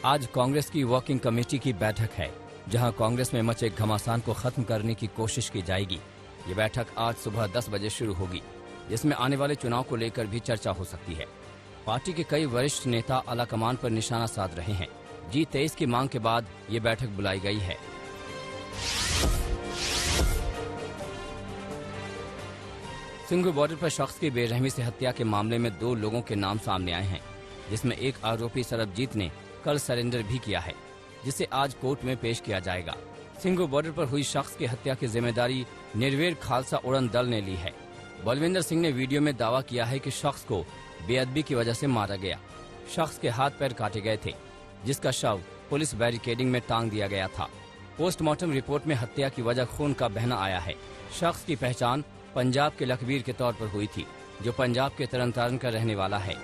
आज कांग्रेस की working committee की बैठक है, जहां कांग्रेस में मचे घमासान को खत्म करने की कोशिश की जाएगी। ये बैठक आज सुबह 10 बजे शुरू होगी, जिसमें आने वाले चुनाव को लेकर भी चर्चा हो सकती है। पार्टी के कई वरिष्ठ नेता आलाकमान पर निशाना साध रहे हैं। G23 की मांग के बाद ये बैठक बुलाई गई है। सिंघू बॉर्डर पर शख्स की बेरहमी से हत्या के मामले में 2 लोगों के नाम सामने आए हैं, जिसमें एक आरोपी सरबजीत ने कल सरेंडर भी किया है, जिसे आज कोर्ट में पेश किया जाएगा। सिंघू बॉर्डर पर हुई शख्स की हत्या की जिम्मेदारी निर्वेर खालसा उड़न दल ने ली है। बलविंदर सिंह ने वीडियो में दावा किया है कि शख्स को बेअदबी की वजह से मारा गया। शख्स के हाथ पैर काटे गए थे, जिसका शव पुलिस बैरिकेडिंग में टांग दिया गया था। पोस्टमार्टम रिपोर्ट में हत्या की वजह खून का बहना आया है। शख्स की पहचान पंजाब के लखबीर के तौर पर हुई थी, जो पंजाब के तरनतारन का रहने वाला है।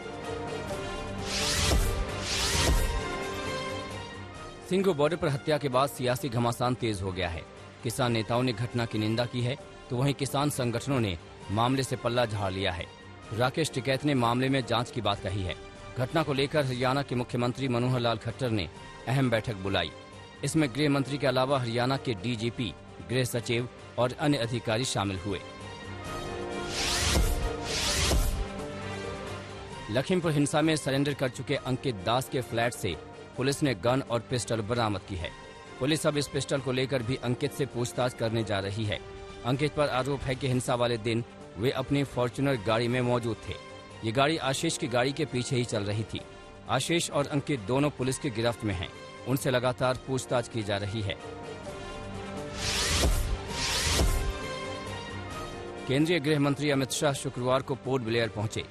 सिंघू बॉर्डर पर हत्या के बाद सियासी घमासान तेज हो गया है। किसान नेताओं ने घटना की निंदा की है, तो वहीं किसान संगठनों ने मामले से पल्ला झाड़ लिया है। राकेश टिकैत ने मामले में जांच की बात कही है। घटना को लेकर हरियाणा के मुख्यमंत्री मनोहर लाल खट्टर ने अहम बैठक बुलाई। इसमें गृह मंत्री के अलावा हरियाणा के डीजीपी, गृह सचिव और अन्य अधिकारी शामिल हुए। लखीमपुर हिंसा में सरेंडर कर चुके अंकित दास के फ्लैट से पुलिस ने गन और पिस्टल बरामद की है। पुलिस अब इस पिस्टल को लेकर भी अंकित से पूछताछ करने जा रही है। अंकित पर आरोप है कि हिंसा वाले दिन वे अपनी फॉर्च्यूनर गाड़ी में मौजूद थे। ये गाड़ी आशीष की गाड़ी के पीछे ही चल रही थी। आशीष और अंकित दोनों पुलिस की गिरफ्त में हैं। उनसे लगातार पूछताछ की जा रही है। केंद्रीय गृह मंत्री अमित शाह शुक्रवार को पोर्ट ब्लेयर पहुंचे,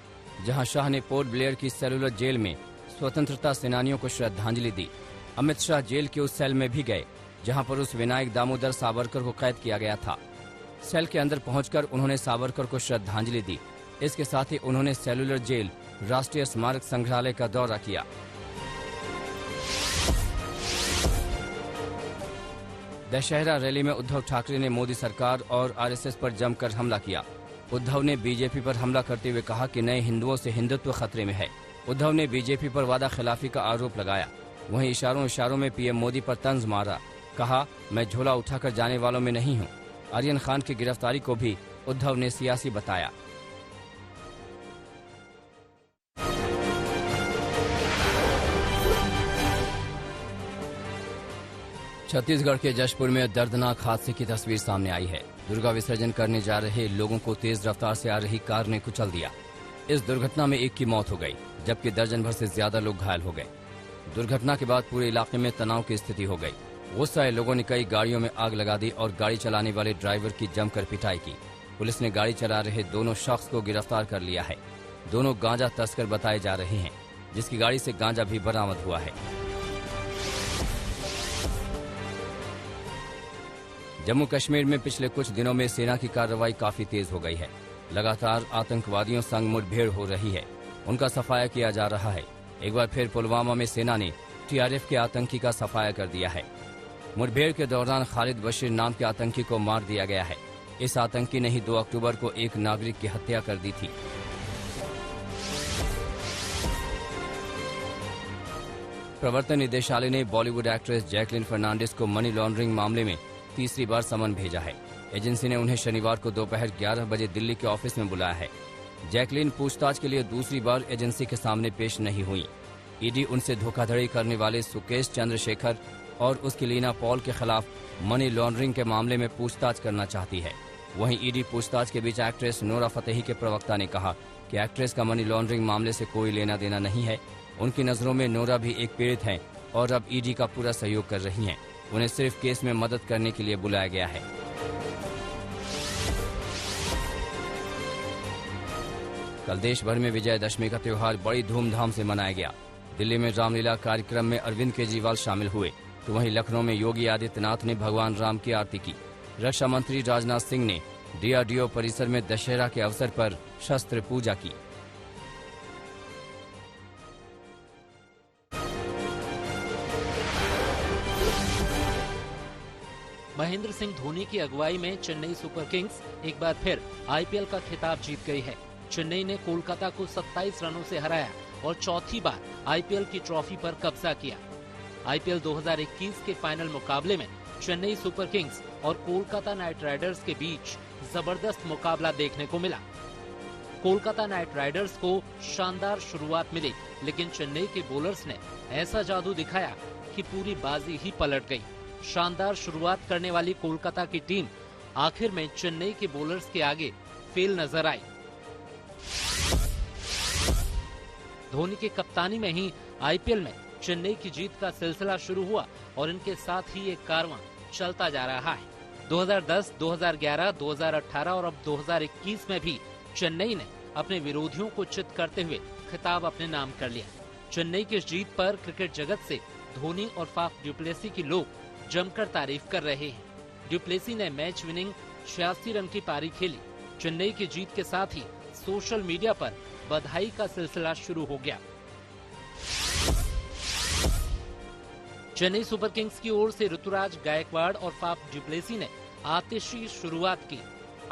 जहां शाह ने पोर्ट ब्लेयर की सेलुलर जेल में स्वतंत्रता सेनानियों को श्रद्धांजलि दी। अमित शाह जेल के उस सेल में भी गए, जहां पर उस विनायक दामोदर सावरकर को कैद किया गया था। सेल के अंदर पहुंचकर उन्होंने सावरकर को श्रद्धांजलि दी। इसके साथ ही उन्होंने सेलुलर जेल, राष्ट्रीय स्मारक संग्रहालय का दौरा किया। दशहरा रैली में उद्धव ठाकरे ने मोदी सरकार और आरएसएस पर जमकर हमला किया। उद्धव ने बीजेपी पर हमला करते हुए कहा कि नए हिंदुओं से हिंदुत्व खतरे में है। उद्धव ने बीजेपी पर वादा खिलाफी का आरोप लगाया। वहीं इशारों में पीएम मोदी पर तंज मारा। कहा, मैं झोला उठाकर जाने वालों में नहीं हूं। आर्यन खान की गिरफ्तारी को भी उद्धव ने सियासी बताया। छत्तीसगढ़ के जशपुर में दर्दनाक हादसे की तस्वीर सामने आई है। दुर्गा विसर्जन करने जा रहे लोगों को तेज रफ्तार से आ रही कार ने कुचल दिया। इस दुर्घटना में एक की मौत हो गई, जबकि दर्जन भर से ज्यादा लोग घायल हो गए। दुर्घटना के बाद पूरे इलाके में तनाव की स्थिति हो गई। गुस्साए लोगों ने कई गाड़ियों में आग लगा दी और गाड़ी चलाने वाले ड्राइवर की जमकर पिटाई की। पुलिस ने गाड़ी चला रहे दोनों शख्स को गिरफ्तार कर लिया है। दोनों गांजा तस्कर बताए जा रहे हैं, जिसकी गाड़ी से गांजा भी बरामद हुआ है। जम्मू कश्मीर में पिछले कुछ दिनों में सेना की कार्रवाई काफी तेज हो गई है। लगातार आतंकवादियों संग मुठभेड़ हो रही है। उनका सफाया किया जा रहा है। एक बार फिर पुलवामा में सेना ने टीआरएफ के आतंकी का सफाया कर दिया है। मुठभेड़ के दौरान खालिद बशीर नाम के आतंकी को मार दिया गया है। इस आतंकी ने ही 2 अक्टूबर को एक नागरिक की हत्या कर दी थी। प्रवर्तन निदेशालय ने बॉलीवुड एक्ट्रेस जैकलिन फर्नांडिस को मनी लॉन्ड्रिंग मामले में तीसरी बार समन भेजा है। एजेंसी ने उन्हें शनिवार को दोपहर 11 बजे दिल्ली के ऑफिस में बुलाया है। जैकलिन पूछताछ के लिए दूसरी बार एजेंसी के सामने पेश नहीं हुई। ईडी उनसे धोखाधड़ी करने वाले सुकेश चंद्रशेखर और उसकी लीना पॉल के खिलाफ मनी लॉन्ड्रिंग के मामले में पूछताछ करना चाहती है। वहीं ईडी पूछताछ के बीच एक्ट्रेस नोरा फतेही के प्रवक्ता ने कहा कि एक्ट्रेस का मनी लॉन्ड्रिंग मामले से कोई लेना देना नहीं है। उनकी नजरों में नोरा भी एक पीड़ित हैं और अब ईडी का पूरा सहयोग कर रही हैं। उन्हें सिर्फ केस में मदद करने के लिए बुलाया गया है। कल देश भर में विजयदशमी का त्योहार बड़ी धूमधाम से मनाया गया। दिल्ली में रामलीला कार्यक्रम में अरविंद केजरीवाल शामिल हुए, तो वहीं लखनऊ में योगी आदित्यनाथ ने भगवान राम की आरती की। रक्षा मंत्री राजनाथ सिंह ने डीआरडीओ परिसर में दशहरा के अवसर पर शस्त्र पूजा की। महेंद्र सिंह धोनी की अगुवाई में चेन्नई सुपर किंग्स एक बार फिर आईपीएल का खिताब जीत गई है। चेन्नई ने कोलकाता को 27 रनों से हराया और चौथी बार आईपीएल की ट्रॉफी पर कब्जा किया। आईपीएल 2021 के फाइनल मुकाबले में चेन्नई सुपर किंग्स और कोलकाता नाइट राइडर्स के बीच जबरदस्त मुकाबला देखने को मिला। कोलकाता नाइट राइडर्स को शानदार शुरुआत मिली, लेकिन चेन्नई के बॉलर्स ने ऐसा जादू दिखाया कि पूरी बाजी ही पलट गई। शानदार शुरुआत करने वाली कोलकाता की टीम आखिर में चेन्नई के बॉलर्स के आगे फेल नजर आई। धोनी की कप्तानी में ही आईपीएल में चेन्नई की जीत का सिलसिला शुरू हुआ और इनके साथ ही ये कारवां चलता जा रहा है। 2010, 2011, 2018 और अब 2021 में भी चेन्नई ने अपने विरोधियों को चित करते हुए खिताब अपने नाम कर लिया। चेन्नई की इस जीत पर क्रिकेट जगत से धोनी और फाफ डुप्लेसी की लोग जमकर तारीफ कर रहे हैं। डुप्लेसी ने मैच विनिंग 86 रन की पारी खेली। चेन्नई की जीत के साथ ही सोशल मीडिया पर बधाई का सिलसिला शुरू हो गया। चेन्नई सुपर किंग्स की ओर से ऋतुराज गायकवाड़ और फाफ डुप्लेसी ने आतिशी शुरुआत की।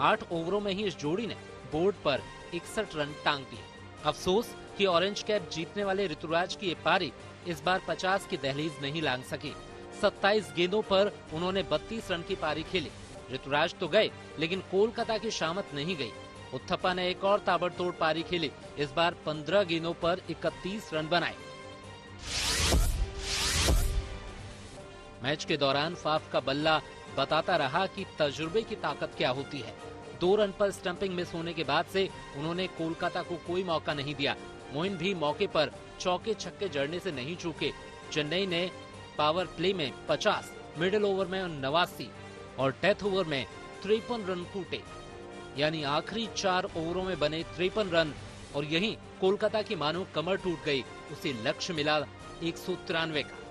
8 ओवरों में ही इस जोड़ी ने बोर्ड पर 61 रन टांग दिए। अफसोस कि ऑरेंज कैप जीतने वाले ऋतुराज की ये पारी इस बार 50 की दहलीज नहीं लांघ सकी। 27 गेंदों पर उन्होंने 32 रन की पारी खेली। ऋतुराज तो गए, लेकिन कोलकाता की शामत नहीं गई। उत्थप्पा ने एक और ताबड़तोड़ पारी खेली। इस बार 15 गेंदों पर 31 रन बनाए। मैच के दौरान फाफ का बल्ला बताता रहा कि तजुर्बे की ताकत क्या होती है। 2 रन पर स्टंपिंग मिस होने के बाद से उन्होंने कोलकाता को कोई मौका नहीं दिया। मोइन भी मौके पर चौके छक्के जड़ने से नहीं चूके। चेन्नई ने पावर प्ले में 50, मिडिल ओवर में 89 और डेथ ओवर में 53 रन कूटे, यानी आखिरी 4 ओवरों में बने 53 रन। और यहीं कोलकाता की मानो कमर टूट गई। उसे लक्ष्य मिला 193 का।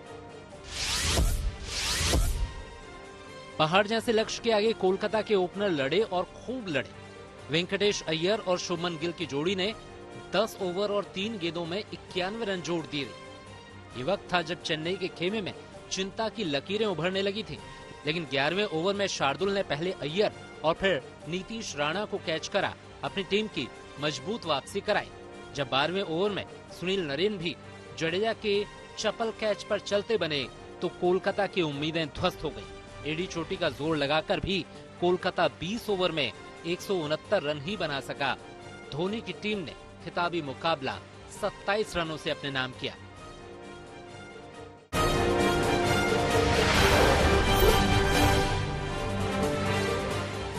पहाड़ जैसे लक्ष्य के आगे कोलकाता के ओपनर लड़े और खूब लड़े। वेंकटेश अय्यर और शुभमन गिल की जोड़ी ने 10 ओवर और 3 गेंदों में 91 रन जोड़ दिए। ये वक्त था जब चेन्नई के खेमे में चिंता की लकीरें उभरने लगी थी, लेकिन 11वें ओवर में शार्दुल ने पहले अय्यर और फिर नीतीश राणा को कैच करा अपनी टीम की मजबूत वापसी कराई। जब 12वें ओवर में सुनील नरेन भी जडेजा के चपल कैच पर चलते बने तो कोलकाता की उम्मीदें ध्वस्त हो गई। एडी चोटी का जोर लगाकर भी कोलकाता 20 ओवर में 169 रन ही बना सका। धोनी की टीम ने खिताबी मुकाबला 27 रनों से अपने नाम किया।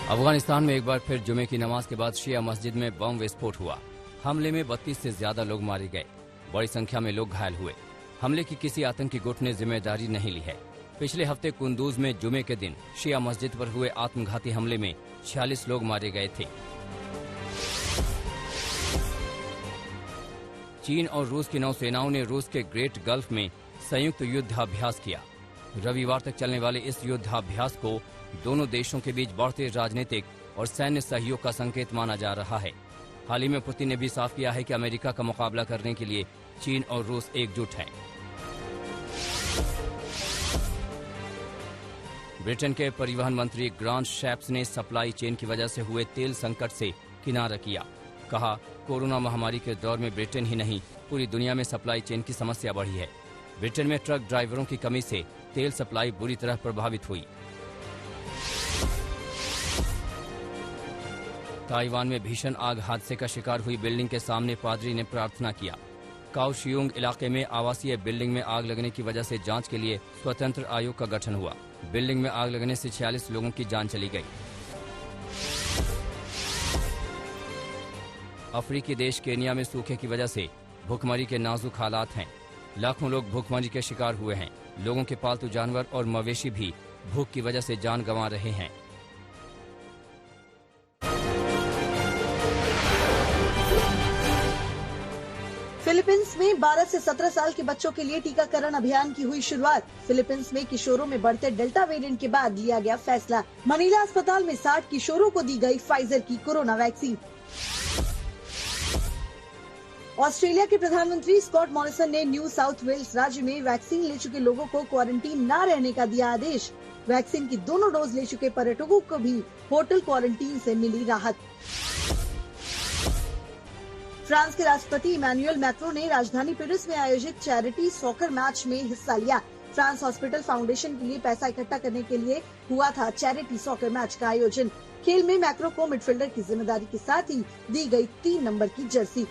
अफगानिस्तान में एक बार फिर जुमे की नमाज के बाद शिया मस्जिद में बम विस्फोट हुआ। हमले में 32 से ज्यादा लोग मारे गए। बड़ी संख्या में लोग घायल हुए। हमले की किसी आतंकी गुट ने जिम्मेदारी नहीं ली है। पिछले हफ्ते कुंदूज में जुमे के दिन शिया मस्जिद पर हुए आत्मघाती हमले में 46 लोग मारे गए थे। चीन और रूस की नौसेनाओं ने रूस के ग्रेट गल्फ में संयुक्त युद्धाभ्यास किया। रविवार तक चलने वाले इस युद्धाभ्यास को दोनों देशों के बीच बढ़ते राजनीतिक और सैन्य सहयोग का संकेत माना जा रहा है। हाल ही में पुतिन ने भी साफ किया है कि अमेरिका का मुकाबला करने के लिए चीन और रूस एकजुट हैं। ब्रिटेन के परिवहन मंत्री ग्रांट शैप्स ने सप्लाई चेन की वजह से हुए तेल संकट से किनारा किया। कहा, कोरोना महामारी के दौर में ब्रिटेन ही नहीं पूरी दुनिया में सप्लाई चेन की समस्या बढ़ी है। ब्रिटेन में ट्रक ड्राइवरों की कमी से तेल सप्लाई बुरी तरह प्रभावित हुई। ताइवान में भीषण आग हादसे का शिकार हुई बिल्डिंग के सामने पादरी ने प्रार्थना किया। काओशियोंग इलाके में आवासीय बिल्डिंग में आग लगने की वजह से जांच के लिए स्वतंत्र आयोग का गठन हुआ। बिल्डिंग में आग लगने से 46 लोगों की जान चली गई। अफ्रीकी देश केनिया में सूखे की वजह से भूखमरी के नाजुक हालात हैं। लाखों लोग भूखमरी के शिकार हुए हैं। लोगों के पालतू जानवर और मवेशी भी भूख की वजह से जान गंवा रहे हैं। फिलीपींस में 12 से 17 साल के बच्चों के लिए टीकाकरण अभियान की हुई शुरुआत। फिलीपींस में किशोरों में बढ़ते डेल्टा वेरिएंट के बाद लिया गया फैसला। मनीला अस्पताल में 60 किशोरों को दी गई फाइजर की कोरोना वैक्सीन। ऑस्ट्रेलिया के प्रधानमंत्री स्कॉट मॉरिसन ने न्यू साउथ वेल्स राज्य में वैक्सीन ले चुके लोगों को क्वारंटीन न रहने का दिया आदेश। वैक्सीन की दोनों डोज ले चुके पर्यटकों को भी होटल क्वारंटीन से मिली राहत। फ्रांस के राष्ट्रपति इमैनुअल मैक्रों ने राजधानी पेरिस में आयोजित चैरिटी सॉकर मैच में हिस्सा लिया। फ्रांस हॉस्पिटल फाउंडेशन के लिए पैसा इकट्ठा करने के लिए हुआ था चैरिटी सॉकर मैच का आयोजन। खेल में मैक्रो को मिडफील्डर की जिम्मेदारी के साथ ही दी गई 3 नंबर की जर्सी।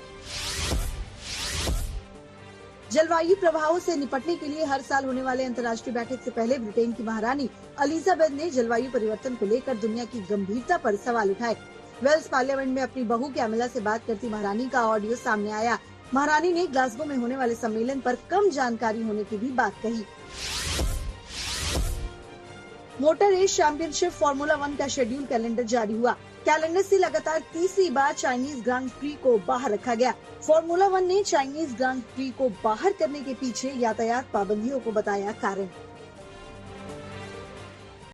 जलवायु प्रभावों से निपटने के लिए हर साल होने वाले अंतर्राष्ट्रीय बैठक से पहले ब्रिटेन की महारानी एलिजाबेथ ने जलवायु परिवर्तन को लेकर दुनिया की गंभीरता पर सवाल उठाए। वेल्स पार्लियामेंट में अपनी बहू कैमिला से बात करती महारानी का ऑडियो सामने आया। महारानी ने ग्लासगो में होने वाले सम्मेलन पर कम जानकारी होने की भी बात कही। मोटर रेस चैंपियनशिप फार्मूला 1 का शेड्यूल कैलेंडर जारी हुआ। कैलेंडर से लगातार तीसरी बार चाइनीज ग्रांड प्री को बाहर रखा गया। फार्मूला 1 ने चाइनीज ग्रांड प्री को बाहर करने के पीछे यातायात पाबंदियों को बताया कारण।